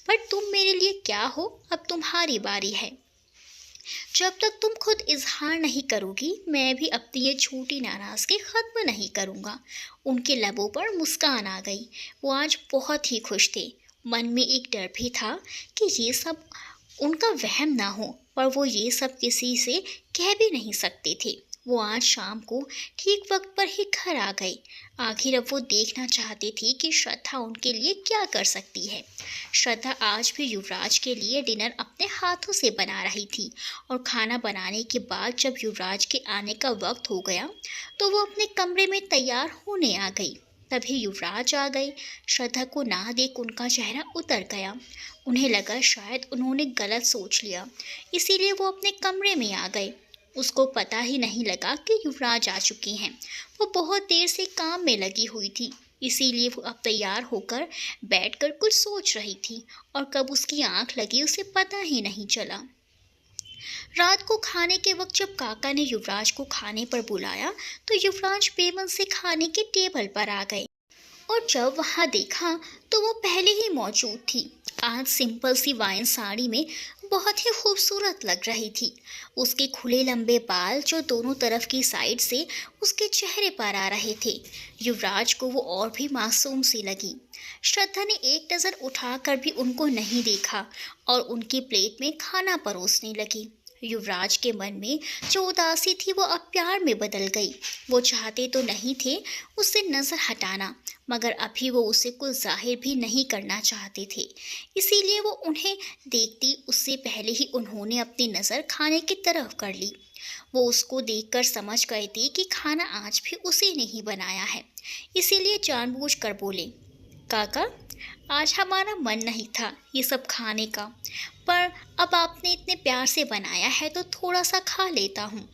पर तुम मेरे लिए क्या हो, अब तुम्हारी बारी है। जब तक तुम खुद इजहार नहीं करोगी, मैं भी अपनी ये छोटी नाराज़गी ख़त्म नहीं करूँगा। उनके लबों पर मुस्कान आ गई। वो आज बहुत ही खुश थे। मन में एक डर भी था कि ये सब उनका वहम ना हो, पर वो ये सब किसी से कह भी नहीं सकते थे। वो आज शाम को ठीक वक्त पर ही घर आ गए। आखिर अब वो देखना चाहती थी कि श्रद्धा उनके लिए क्या कर सकती है। श्रद्धा आज भी युवराज के लिए डिनर अपने हाथों से बना रही थी, और खाना बनाने के बाद जब युवराज के आने का वक्त हो गया तो वो अपने कमरे में तैयार होने आ गई। तभी युवराज आ गए। श्रद्धा को ना देख उनका चेहरा उतर गया। उन्हें लगा शायद उन्होंने गलत सोच लिया, इसीलिए वो अपने कमरे में आ गए। उसको पता ही नहीं लगा कि युवराज आ चुके हैं। वो बहुत देर से काम में लगी हुई थी, इसीलिए वो अब तैयार होकर बैठकर कुछ सोच रही थी, और कब उसकी आंख लगी उसे पता ही नहीं चला। रात को खाने के वक्त जब काका ने युवराज को खाने पर बुलाया तो युवराज बेमन से खाने के टेबल पर आ गए, और जब वहाँ देखा तो वो पहले ही मौजूद थी। आज सिंपल सी वाइन साड़ी में बहुत ही खूबसूरत लग रही थी। उसके खुले लंबे बाल जो दोनों तरफ की साइड से उसके चेहरे पर आ रहे थे, युवराज को वो और भी मासूम सी लगी। श्रद्धा ने एक नज़र उठाकर भी उनको नहीं देखा और उनकी प्लेट में खाना परोसने लगी। युवराज के मन में जो उदासी थी वो अब प्यार में बदल गई। वो चाहते तो नहीं थे उससे नज़र हटाना, मगर अभी वो उसे कुछ जाहिर भी नहीं करना चाहते थे। इसीलिए वो उन्हें देखती उससे पहले ही उन्होंने अपनी नज़र खाने की तरफ कर ली। वो उसको देखकर समझ गए थे कि खाना आज भी उसी ने ही बनाया है, इसीलिए जानबूझकर बोले, काका, आज हमारा मन नहीं था ये सब खाने का, पर अब आपने इतने प्यार से बनाया है तो थोड़ा सा खा लेता हूँ।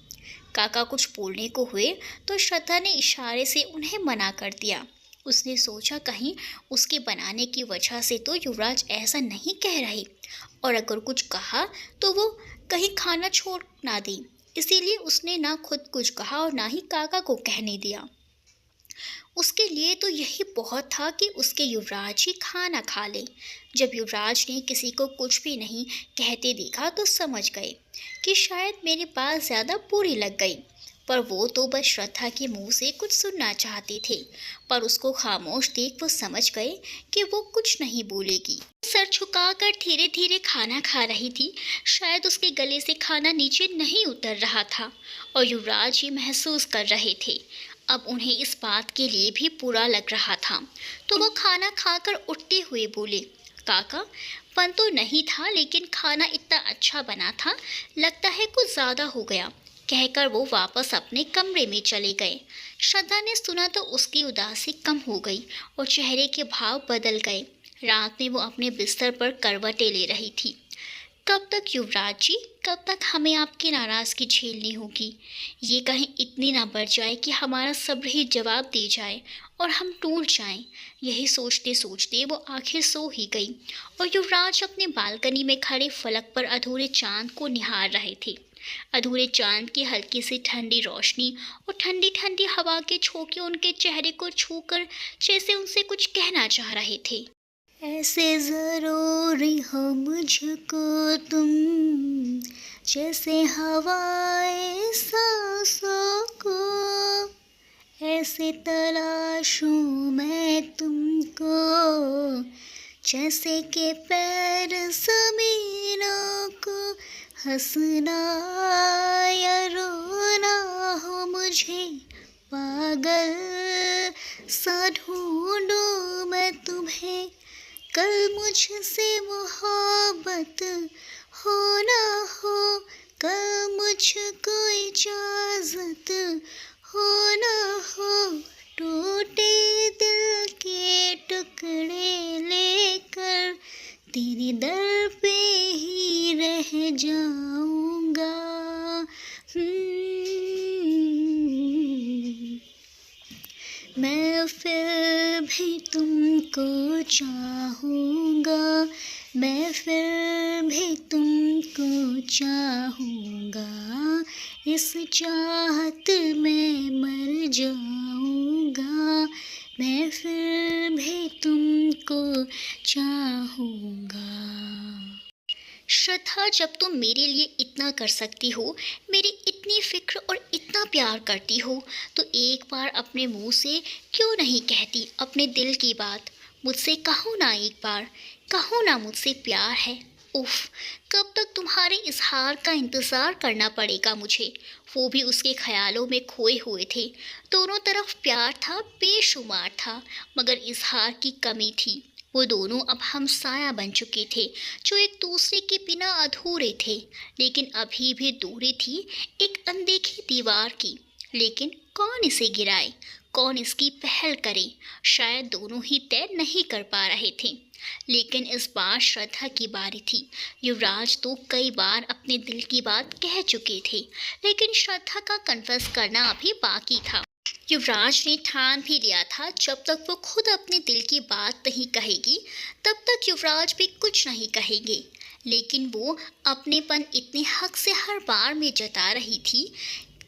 काका कुछ बोलने को हुए तो श्रद्धा ने इशारे से उन्हें मना कर दिया। उसने सोचा कहीं उसके बनाने की वजह से तो युवराज ऐसा नहीं कह रहे, और अगर कुछ कहा तो वो कहीं खाना छोड़ ना दे। इसीलिए उसने ना खुद कुछ कहा और ना ही काका को कहने दिया। उसके लिए तो यही बहुत था कि उसके युवराज ही खाना खा ले। जब युवराज ने किसी को कुछ भी नहीं कहते देखा तो समझ गए कि शायद मेरी बात ज़्यादा बुरी लग गई, पर वो तो बस श्रद्धा के मुंह से कुछ सुनना चाहते थे। पर उसको खामोश देख वो समझ गए कि वो कुछ नहीं बोलेगी। सर झुकाकर धीरे धीरे खाना खा रही थी। शायद उसके गले से खाना नीचे नहीं उतर रहा था, और युवराज ये महसूस कर रहे थे। अब उन्हें इस बात के लिए भी बुरा लग रहा था, तो वो खाना खाकर उठते हुए बोले, काका, फन तो नहीं था लेकिन खाना इतना अच्छा बना था, लगता है कुछ ज़्यादा हो गया। कहकर वो वापस अपने कमरे में चले गए। श्रद्धा ने सुना तो उसकी उदासी कम हो गई और चेहरे के भाव बदल गए। रात में वो अपने बिस्तर पर करवटें ले रही थी। कब तक युवराज जी, कब तक हमें आपकी नाराज़गी झेलनी होगी? ये कहीं इतनी ना बढ़ जाए कि हमारा सब्र ही जवाब दे जाए और हम टूट जाएं। यही सोचते सोचते वो आखिर सो ही गई और युवराज अपने बालकनी में खड़े फलक पर अधूरे चांद को निहार रहे थे। अधूरे चांद की हल्की सी ठंडी रोशनी और ठंडी ठंडी हवा के झोंके उनके चेहरे को छूकर जैसे उनसे कुछ कहना चाह रहे थे। ऐसे ज़रूरी हो मुझको तुम, जैसे हवाएं सांसों को, ऐसे तलाशूं मैं तुमको, जैसे के पैर ज़मीनों को। हंसना या रोना हो मुझे, पागल सा ढूंढूं मैं तुम्हें। कल मुझसे मोहब्बत हो ना हो, कल मुझको इजाज़त हो ना हो, टूटे दिल के टुकड़े लेकर तेरे दर पे ही रह जाऊंगा। मैं फिर भी तुमको चाहूँगा, मैं फिर भी तुमको चाहूँगा, इस चाहत में मर जाऊँगा, मैं फिर भी तुमको चाहूँगा। श्रद्धा, जब तुम मेरे लिए इतना कर सकती हो, मेरी इतनी फिक्र और इतना प्यार करती हो, तो एक बार अपने मुंह से क्यों नहीं कहती अपने दिल की बात? मुझसे कहो ना एक बार, कहो ना मुझसे प्यार है। उफ, कब तक तुम्हारे इजहार का इंतज़ार करना पड़ेगा मुझे? वो भी उसके ख्यालों में खोए हुए थे। दोनों तरफ प्यार था, बेशुमार था, मगर इजहार की कमी थी। वो दोनों अब हमसाया बन चुके थे, जो एक दूसरे के बिना अधूरे थे। लेकिन अभी भी दूरी थी, एक अनदेखी दीवार की। लेकिन कौन इसे गिराए, कौन इसकी पहल करे? शायद दोनों ही तय नहीं कर पा रहे थे। लेकिन इस बार श्रद्धा की बारी थी। युवराज तो कई बार अपने दिल की बात कह चुके थे, लेकिन श्रद्धा का कन्फेस करना अभी बाकी था। युवराज ने ठान भी लिया था, जब तक वो खुद अपने दिल की बात नहीं कहेगी, तब तक युवराज भी कुछ नहीं कहेंगे। लेकिन वो अपनेपन इतने हक से हर बार में जता रही थी।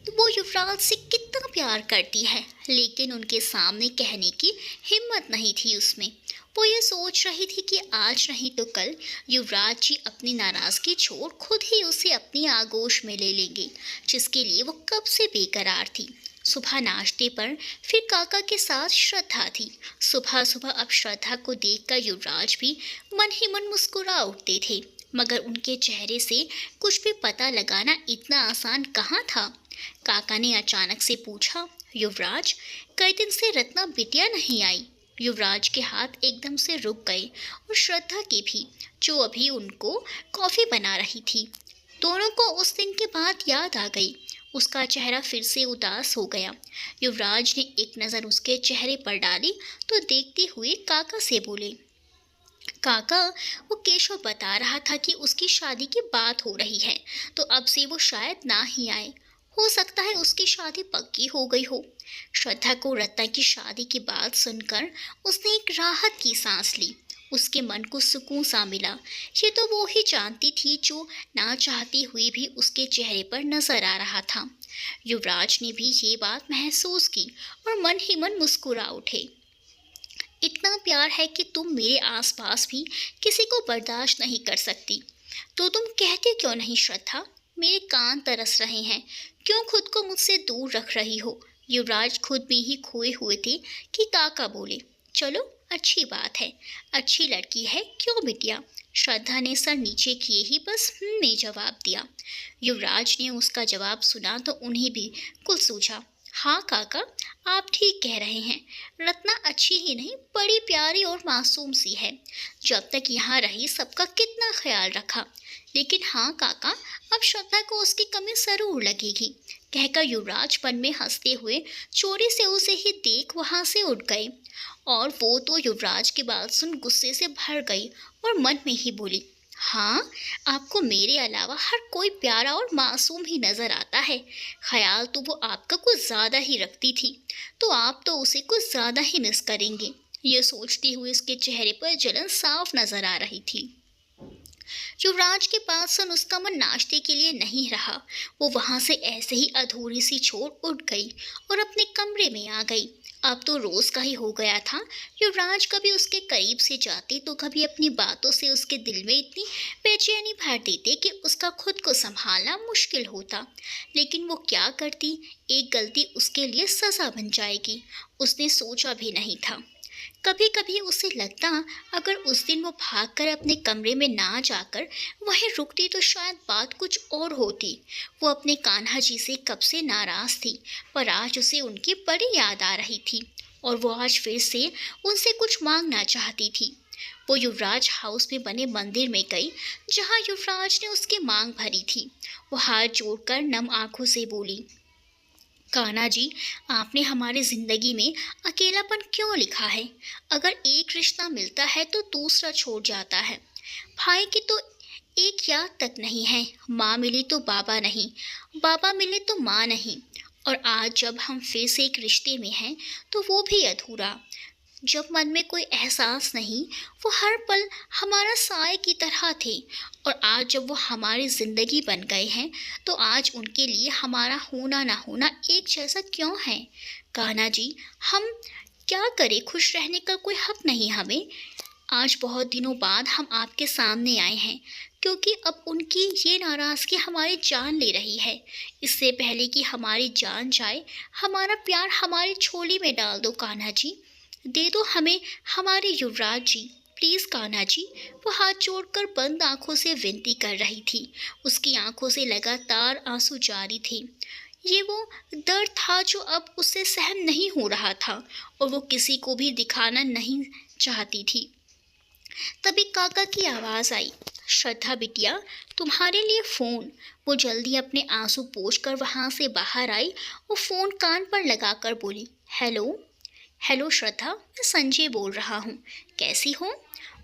वो युवराज से कितना प्यार करती है, लेकिन उनके सामने कहने की हिम्मत नहीं थी उसमें। वो ये सोच रही थी कि आज नहीं तो कल युवराज जी अपनी नाराज़गी छोड़ खुद ही उसे अपनी आगोश में ले लेंगे, जिसके लिए वो कब से बेकरार थी। सुबह नाश्ते पर फिर काका के साथ श्रद्धा थी। सुबह सुबह अब श्रद्धा को देखकर युवराज भी मन ही मन मुस्कुरा उठते थे, मगर उनके चेहरे से कुछ भी पता लगाना इतना आसान कहाँ था। काका ने अचानक से पूछा, युवराज, कई दिन से रत्ना बिटिया नहीं आई। युवराज के हाथ एकदम से रुक गए और श्रद्धा की भी, जो अभी उनको कॉफ़ी बना रही थी। दोनों को उस दिन के बाद याद आ गई। उसका चेहरा फिर से उदास हो गया। युवराज ने एक नज़र उसके चेहरे पर डाली तो देखते हुए काका से बोले, काका, वो केशव बता रहा था कि उसकी शादी की बात हो रही है, तो अब से वो शायद ना ही आए। हो सकता है उसकी शादी पक्की हो गई हो। श्रद्धा को रत्ना की शादी की बात सुनकर उसने एक राहत की सांस ली। उसके मन को सुकून सा मिला। ये तो वो ही जानती थी जो ना चाहती हुई भी उसके चेहरे पर नजर आ रहा था। युवराज ने भी ये बात महसूस की और मन ही मन मुस्कुरा उठे। इतना प्यार है कि तुम मेरे आसपास भी किसी को बर्दाश्त नहीं कर सकती, तो तुम कहते क्यों नहीं श्रद्धा? मेरे कान तरस रहे हैं, क्यों खुद को मुझसे दूर रख रही हो? युवराज खुद में ही खोए हुए थे कि काका बोले, चलो अच्छी बात है, अच्छी लड़की है, क्यों बिटिया? श्रद्धा ने सर नीचे किए ही बस में जवाब दिया। युवराज ने उसका जवाब सुना तो उन्हें भी कुल सूझा। हाँ काका, आप ठीक कह रहे हैं, रत्ना अच्छी ही नहीं बड़ी प्यारी और मासूम सी है। जब तक यहाँ रही सबका कितना ख्याल रखा। लेकिन हाँ काका, अब श्रद्धा को उसकी कमी ज़रूर लगेगी, कहकर युवराज मन में हंसते हुए चोरी से उसे ही देख वहाँ से उठ गए। और वो तो युवराज की बात सुन गुस्से से भर गई और मन में ही बोली, हाँ, आपको मेरे अलावा हर कोई प्यारा और मासूम ही नजर आता है। ख्याल तो वो आपका कुछ ज्यादा ही रखती थी, तो आप तो उसे कुछ ज्यादा ही मिस करेंगे। ये सोचते हुए उसके चेहरे पर जलन साफ नजर आ रही थी। युवराज के पास सुन उसका मन नाश्ते के लिए नहीं रहा। वो वहां से ऐसे ही अधूरी सी छोड़ उठ गई और अपने कमरे में आ गई। अब तो रोज का ही हो गया था। युवराज कभी उसके करीब से जाते तो कभी अपनी बातों से उसके दिल में इतनी बेचैनी भर देते कि उसका खुद को संभालना मुश्किल होता। लेकिन वो क्या करती, एक गलती उसके लिए सजा बन जाएगी, उसने सोचा भी नहीं था। कभी कभी उसे लगता, अगर उस दिन वो भागकर अपने कमरे में ना जाकर वहीं रुकती तो शायद बात कुछ और होती। वो अपने कान्हा जी से कब से नाराज थी, पर आज उसे उनकी बड़ी याद आ रही थी और वो आज फिर से उनसे कुछ मांगना चाहती थी। वो युवराज हाउस में बने मंदिर में गई, जहाँ युवराज ने उसकी मांग भरी थी। वो हाथ जोड़कर नम आंखों से बोली, कान्हा जी, आपने हमारी जिंदगी में अकेलापन क्यों लिखा है? अगर एक रिश्ता मिलता है तो दूसरा छूट जाता है। भाई की तो एक याद तक नहीं है, माँ मिली तो बाबा नहीं, बाबा मिले तो माँ नहीं। और आज जब हम फिर से एक रिश्ते में हैं तो वो भी अधूरा। जब मन में कोई एहसास नहीं, वो हर पल हमारा साए की तरह थे। और आज जब वो हमारी जिंदगी बन गए हैं तो आज उनके लिए हमारा होना ना होना एक जैसा क्यों है? कान्हा जी, हम क्या करें, खुश रहने का कोई हक नहीं हमें? आज बहुत दिनों बाद हम आपके सामने आए हैं, क्योंकि अब उनकी ये नाराज़गी हमारी जान ले रही है। इससे पहले कि हमारी जान जाए, हमारा प्यार हमारी झोली में डाल दो कान्हा जी, दे दो हमें हमारे युवराज जी, प्लीज़ कान्हा जी। वो हाथ जोड़कर बंद आंखों से विनती कर रही थी। उसकी आंखों से लगातार आंसू जारी थे। ये वो दर्द था जो अब उससे सहन नहीं हो रहा था और वो किसी को भी दिखाना नहीं चाहती थी। तभी काका की आवाज़ आई, श्रद्धा बिटिया, तुम्हारे लिए फ़ोन। वो जल्दी अपने आंसू पोंछकर वहाँ से बाहर आई। वो फ़ोन कान पर लगाकर बोली, हेलो। हेलो श्रद्धा, मैं संजय बोल रहा हूँ, कैसी हो?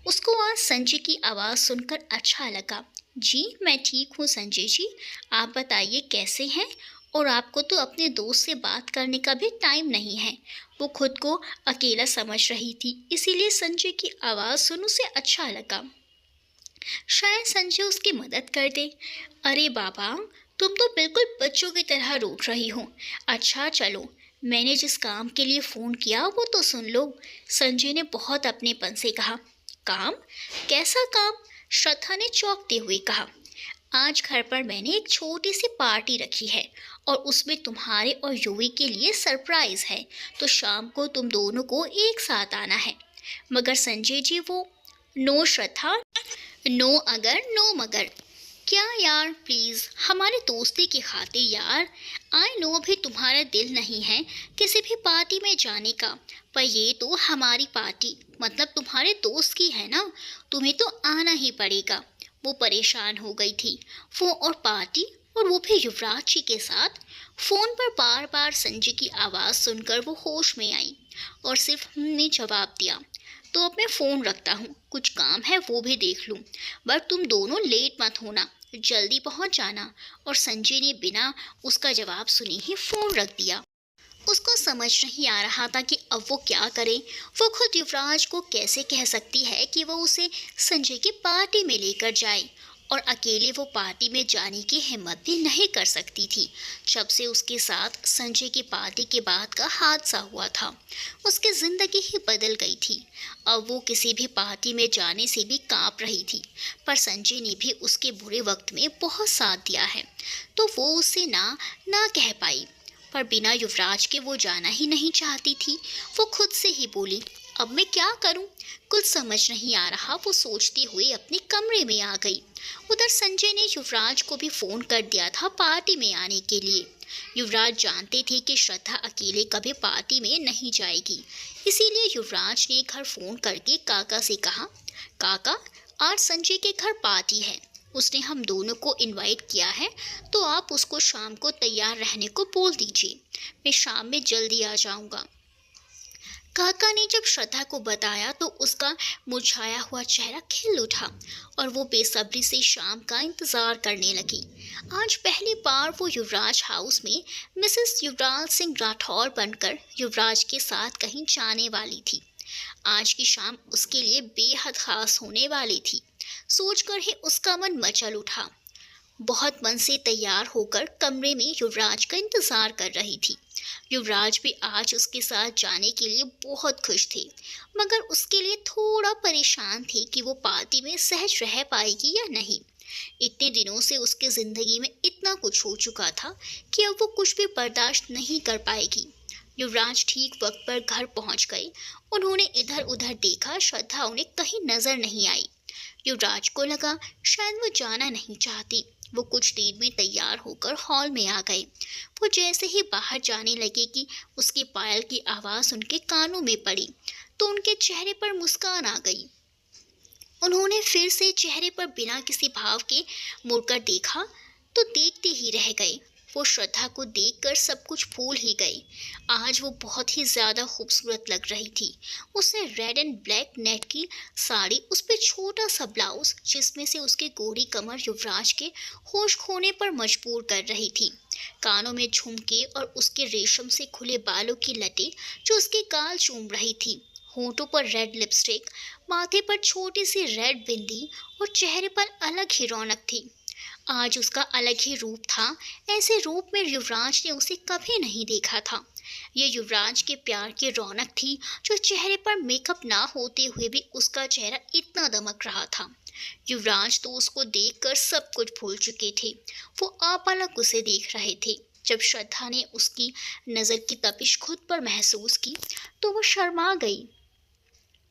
उसको आज संजय की आवाज़ सुनकर अच्छा लगा। जी मैं ठीक हूँ संजय जी, आप बताइए कैसे हैं? और आपको तो अपने दोस्त से बात करने का भी टाइम नहीं है। वो खुद को अकेला समझ रही थी, इसीलिए संजय की आवाज़ सुन उसे अच्छा लगा। शायद संजय उसकी मदद कर दे। अरे बाबा, तुम तो बिल्कुल बच्चों की तरह रूठ रही हो। अच्छा चलो, मैंने जिस काम के लिए फ़ोन किया वो तो सुन लो। संजय ने बहुत अपनेपन से कहा। काम? कैसा काम? श्रद्धा ने चौंकते हुए कहा। आज घर पर मैंने एक छोटी सी पार्टी रखी है और उसमें तुम्हारे और युवी के लिए सरप्राइज है, तो शाम को तुम दोनों को एक साथ आना है। मगर संजय जी वो। नो श्रद्धा, नो अगर नो मगर। क्या यार, प्लीज़ हमारी दोस्ती की खातिर यार। आई नो अभी तुम्हारा दिल नहीं है किसी भी पार्टी में जाने का, पर ये तो हमारी पार्टी मतलब तुम्हारे दोस्त की है ना, तुम्हें तो आना ही पड़ेगा। वो परेशान हो गई थी। वो और पार्टी, और वो भी युवराज जी के साथ। फ़ोन पर बार बार संजय की आवाज़ सुनकर वो होश में आई और सिर्फ ने जवाब दिया, तो अब मैं फ़ोन रखता हूँ, कुछ काम है वो भी देख लूँ, बट तुम दोनों लेट मत होना, जल्दी पहुँच जाना। और संजय ने बिना उसका जवाब सुने ही फ़ोन रख दिया। उसको समझ नहीं आ रहा था कि अब वो क्या करे। वो खुद युवराज को कैसे कह सकती है कि वो उसे संजय की पार्टी में लेकर जाए, और अकेले वो पार्टी में जाने की हिम्मत भी नहीं कर सकती थी। जब से उसके साथ संजय की पार्टी के बाद का हादसा हुआ था, उसकी ज़िंदगी ही बदल गई थी। अब वो किसी भी पार्टी में जाने से भी कांप रही थी, पर संजय ने भी उसके बुरे वक्त में बहुत साथ दिया है, तो वो उसे ना ना कह पाई। पर बिना युवराज के वो जाना ही नहीं चाहती थी। वो खुद से ही बोली, अब मैं क्या करूं? कुछ समझ नहीं आ रहा। वो सोचती हुई अपने कमरे में आ गई। उधर संजय ने युवराज को भी फोन कर दिया था पार्टी में आने के लिए। युवराज जानते थे कि श्रद्धा अकेले कभी पार्टी में नहीं जाएगी, इसीलिए युवराज ने घर फोन करके काका से कहा, काका आज संजय के घर पार्टी है, उसने हम दोनों को इनवाइट किया है, तो आप उसको शाम को तैयार रहने को बोल दीजिए, मैं शाम में जल्दी आ जाऊंगा। काका ने जब श्रद्धा को बताया तो उसका मुरझाया हुआ चेहरा खिल उठा और वो बेसब्री से शाम का इंतजार करने लगी। आज पहली बार वो युवराज हाउस में मिसेस युवराज सिंह राठौर बनकर युवराज के साथ कहीं जाने वाली थी। आज की शाम उसके लिए बेहद खास होने वाली थी। सोचकर ही उसका मन मचल उठा। बहुत मन से तैयार होकर कमरे में युवराज का इंतजार कर रही थी। युवराज भी आज उसके साथ जाने के लिए बहुत खुश थे, मगर उसके लिए थोड़ा परेशान थे कि वो पार्टी में सहज रह पाएगी या नहीं। इतने दिनों से उसकी जिंदगी में इतना कुछ हो चुका था कि अब वो कुछ भी बर्दाश्त नहीं कर पाएगी। युवराज ठीक वक्त पर घर पहुंच गए। उन्होंने इधर उधर देखा, श्रद्धा उन्हें कहीं नजर नहीं आई। युवराज को लगा शायद वो जाना नहीं चाहती। वो कुछ देर में तैयार होकर हॉल में आ गए। वो जैसे ही बाहर जाने लगे कि उसकी पायल की आवाज़ उनके कानों में पड़ी तो उनके चेहरे पर मुस्कान आ गई। उन्होंने फिर से चेहरे पर बिना किसी भाव के मुड़कर देखा तो देखते ही रह गए। वो श्रद्धा को देखकर सब कुछ भूल ही गए। आज वो बहुत ही ज़्यादा खूबसूरत लग रही थी। उसने रेड एंड ब्लैक नेट की साड़ी, उस पर छोटा सा ब्लाउज जिसमें से उसकी गोरी कमर युवराज के होश खोने पर मजबूर कर रही थी। कानों में झुमके और उसके रेशम से खुले बालों की लटें जो उसके गाल चूम रही थी। होंठों पर रेड लिपस्टिक, माथे पर छोटी सी रेड बिंदी और चेहरे पर अलग ही रौनक थी। आज उसका अलग ही रूप था। ऐसे रूप में युवराज ने उसे कभी नहीं देखा था। ये युवराज के प्यार की रौनक थी जो चेहरे पर मेकअप ना होते हुए भी उसका चेहरा इतना दमक रहा था। युवराज तो उसको देखकर सब कुछ भूल चुके थे। वो आपलक उसे देख रहे थे। जब श्रद्धा ने उसकी नज़र की तपिश खुद पर महसूस की तो वो शर्मा गई,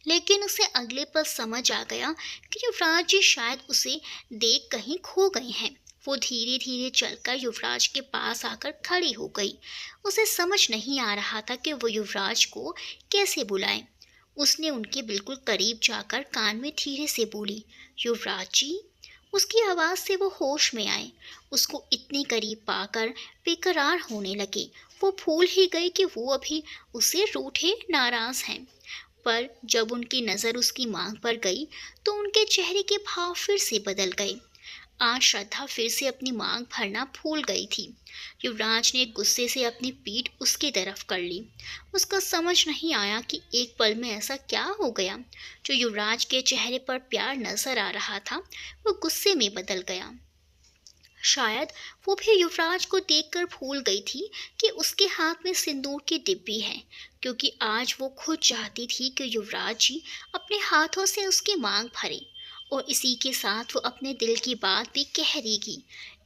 लेकिन उसे अगले पल समझ आ गया कि युवराज जी शायद उसे देख कहीं खो गए हैं। वो धीरे धीरे चलकर युवराज के पास आकर खड़ी हो गई। उसे समझ नहीं आ रहा था कि वो युवराज को कैसे बुलाए। उसने उनके बिल्कुल करीब जाकर कान में धीरे से बोली, युवराज जी। उसकी आवाज़ से वो होश में आए। उसको इतने करीब पाकर बेकरार होने लगे। वो भूल ही गए कि वो अभी उससे रूठे नाराज़ हैं। पर जब उनकी नज़र उसकी मांग पर गई तो उनके चेहरे के भाव फिर से बदल गए। आज श्रद्धा फिर से अपनी मांग भरना भूल गई थी। युवराज ने गुस्से से अपनी पीठ उसकी तरफ कर ली। उसका समझ नहीं आया कि एक पल में ऐसा क्या हो गया। जो युवराज के चेहरे पर प्यार नजर आ रहा था वो गुस्से में बदल गया। शायद वो भी युवराज को देखकर भूल गई थी कि उसके हाथ में सिंदूर की डिब्बी है, क्योंकि आज वो खुद चाहती थी कि युवराज जी अपने हाथों से उसकी मांग भरे और इसी के साथ वो अपने दिल की बात भी कह देगी।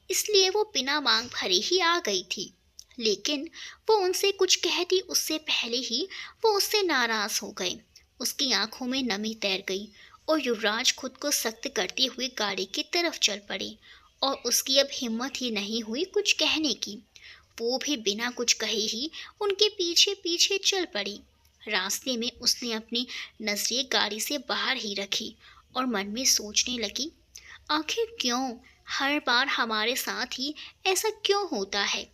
इसलिए वो बिना मांग भरे ही आ गई थी। लेकिन वो उनसे कुछ कहती उससे पहले ही वो उससे नाराज हो गए। उसकी आंखों में नमी तैर गई और युवराज खुद को सख्त करते हुए गाड़ी की तरफ चल पड़े और उसकी अब हिम्मत ही नहीं हुई कुछ कहने की। वो भी बिना कुछ कहे ही उनके पीछे पीछे चल पड़ी। रास्ते में उसने अपनी नजरें गाड़ी से बाहर ही रखी और मन में सोचने लगी, आखिर क्यों हर बार हमारे साथ ही ऐसा क्यों होता है।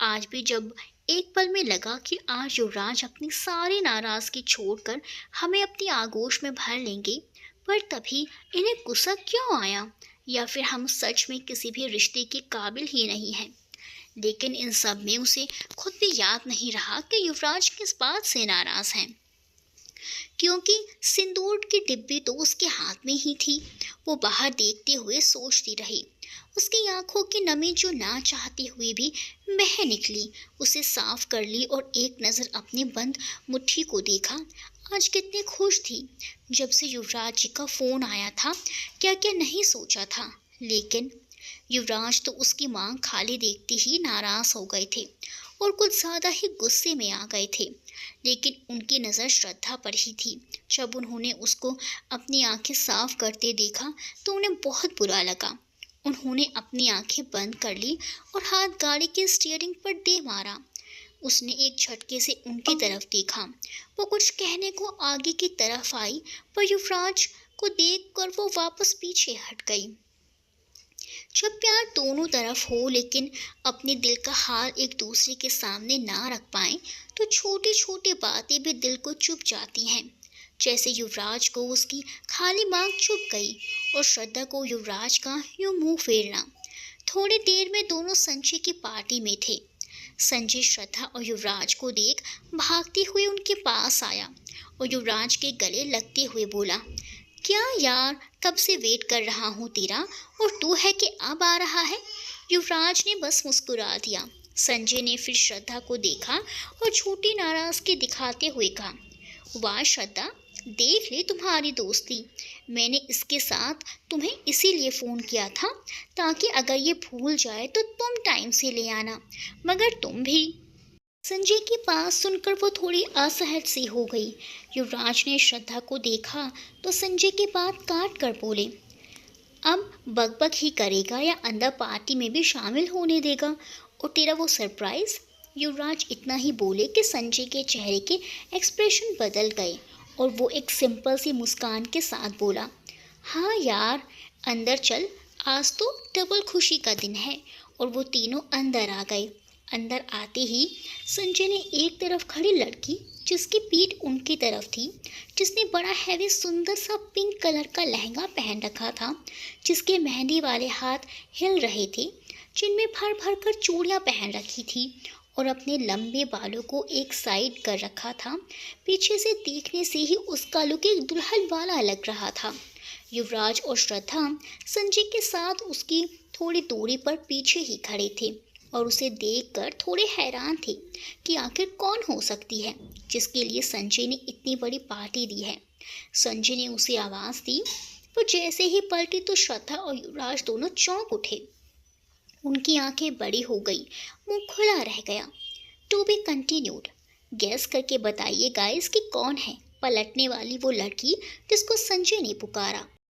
आज भी जब एक पल में लगा कि आज युवराज अपनी सारी नाराज़गी छोड़कर हमें अपनी आगोश में भर लेंगे, पर तभी इन्हें गुस्सा क्यों आया, या फिर हम सच में किसी भी रिश्ते के काबिल ही नहीं हैं। लेकिन इन सब में उसे खुद भी याद नहीं रहा कि युवराज किस बात से नाराज़ हैं, क्योंकि सिंदूर की डिब्बी तो उसके हाथ में ही थी। वो बाहर देखते हुए सोचती रही। उसकी आंखों की नमी जो ना चाहती हुई भी बह निकली। उसे साफ कर ली और एक नज़र अपनी बंद मुट्ठी को देखा। आज कितनी खुश थी जब से युवराज जी का फ़ोन आया था। क्या क्या नहीं सोचा था। लेकिन युवराज तो उसकी मांग खाली देखते ही नाराज़ हो गए थे और कुछ ज़्यादा ही गुस्से में आ गए थे। लेकिन उनकी नज़र श्रद्धा पर ही थी। जब उन्होंने उसको अपनी आंखें साफ करते देखा तो उन्हें बहुत बुरा लगा। उन्होंने अपनी आंखें बंद कर ली और हाथ गाड़ी के स्टीयरिंग पर दे मारा। उसने एक झटके से उनकी तरफ देखा। वो कुछ कहने को आगे की तरफ आई, पर युवराज को देखकर वो वापस पीछे हट गई। जब प्यार दोनों तरफ हो लेकिन अपने दिल का हाल एक दूसरे के सामने ना रख पाए तो छोटी छोटी बातें भी दिल को चुभ जाती हैं। जैसे युवराज को उसकी खाली मांग चुभ गई और श्रद्धा को युवराज का यूं मुंह फेरना। थोड़ी देर में दोनों संजय की पार्टी में थे। संजय श्रद्धा और युवराज को देख भागते हुए उनके पास आया और युवराज के गले लगते हुए बोला, क्या यार, कब से वेट कर रहा हूँ तेरा, और तू है कि अब आ रहा है। युवराज ने बस मुस्कुरा दिया। संजय ने फिर श्रद्धा को देखा और छोटी नाराजगी दिखाते हुए कहा, वाह श्रद्धा, देख ले तुम्हारी दोस्ती। मैंने इसके साथ तुम्हें इसीलिए फ़ोन किया था ताकि अगर ये भूल जाए तो तुम टाइम से ले आना, मगर तुम भी। संजय की बात सुनकर वो थोड़ी असहज सी हो गई। युवराज ने श्रद्धा को देखा तो संजय की बात काट कर बोले, अब बकबक ही करेगा या अंदर पार्टी में भी शामिल होने देगा, और तेरा वो सरप्राइज। युवराज इतना ही बोले कि संजय के चेहरे के एक्सप्रेशन बदल गए और वो एक सिंपल सी मुस्कान के साथ बोला, हाँ यार, अंदर चल, आज तो डबल खुशी का दिन है। और वो तीनों अंदर आ गए। अंदर आते ही संजय ने एक तरफ खड़ी लड़की जिसकी पीठ उनकी तरफ थी, जिसने बड़ा हैवी सुंदर सा पिंक कलर का लहंगा पहन रखा था, जिसके मेहंदी वाले हाथ हिल रहे थे, जिनमें भर भर कर चूड़ियाँ पहन रखी थी और अपने लंबे बालों को एक साइड कर रखा था। पीछे से देखने से ही उसका लुक एक दुल्हन वाला लग रहा था। युवराज और श्रद्धा संजय के साथ उसकी थोड़ी दूरी पर पीछे ही खड़े थे और उसे देखकर थोड़े हैरान थे कि आखिर कौन हो सकती है जिसके लिए संजय ने इतनी बड़ी पार्टी दी है। संजय ने उसे आवाज़ दी। वो जैसे ही पलटी तो श्रद्धा और युवराज दोनों चौंक उठे। उनकी आंखें बड़ी हो गई, मुंह खुला रह गया। To be continued. गैस करके बताइए गाइस कि कौन है पलटने वाली वो लड़की जिसको संजय ने पुकारा।